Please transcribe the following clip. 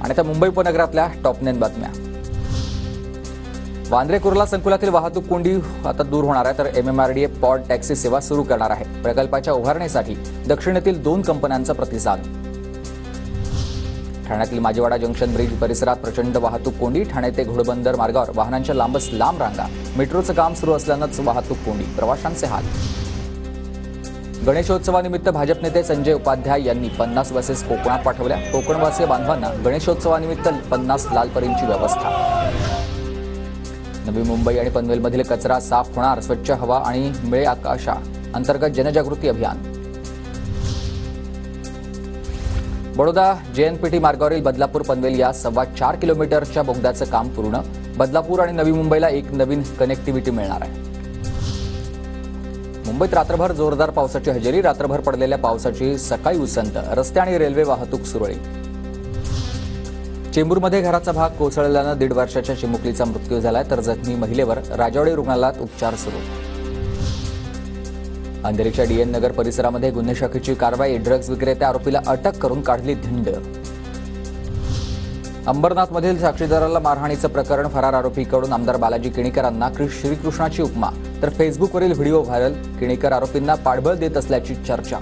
आणि आता मुंबई उपनगरातल्या टॉप 9 बातम्या। वांद्रे कुर्ला संकुलातील वाहतूक कोंडी आता दूर होणार आहे, तर MMRDA पॉड टॅक्सी सेवा सुरू करणार आहे। प्रकल्पाच्या उभारणीसाठी दक्षिणेतील 2 कंपन्यांचा प्रतिसाद। ठाण्यातील माजीवाडा जंक्शन ब्रिज परिसरात प्रचंड वाहतूक कोंडी। ठाणे ते घोडबंदर मार्गावर वाहनांच्या लांबच लांब रांगा। मेट्रोचं काम सुरू असल्यानंच वाहतूक कोंडी, प्रवाशांचे हाल। गणेशोत्सवानिमित्त भाजप नेते संजय उपाध्याय यांनी 50 बसेस कोकणात पाठवल्या। कोकणवासीय बांधवांना गणेशोत्सवानिमित्त 50 लालपरींची व्यवस्था। नवी मुंबई आणि पनवेलमधील कचरा साफ होणार। स्वच्छ हवा आणि मिळे आकाशा अंतर्गत जनजागृती अभियान। बडोदा JNPT मार्गावरील बदलापूर पनवेल या 4.25 किलोमीटरच्या बोगद्याचं काम पूर्ण। बदलापूर आणि नवी मुंबईला एक नवीन कनेक्टिव्हिटी मिळणार आहे। मुंबईत रात्रभर जोरदार पावसाची हजेरी। रात्रभर पडलेल्या पावसाची सकाळी उसंत। रस्ते आणि रेल्वे वाहतूक सुरळीत। चेंबूरमध्ये घराचा भाग कोसळल्यानं 1.5 वर्षाच्या चिमुकलीचा मृत्यू झालाय, तर जखमी महिलेवर राजवाडी रुग्णालयात उपचार सुरू। अंधेरीच्या DN नगर परिसरामध्ये गुन्हे शाखेची कारवाई। ड्रग्ज विक्रेत्या आरोपीला अटक करून काढली धिंड। अंबरनाथमधील साक्षीदाराला मारहाणीचं प्रकरण। फरार आरोपीकडून आमदार बालाजी किणीकरांना श्रीकृष्णाची उपमा, तर फेसबुकवरील व्हिडिओ व्हायरल। किणीकर आरोपींना पाठबळ देत असल्याची चर्चा।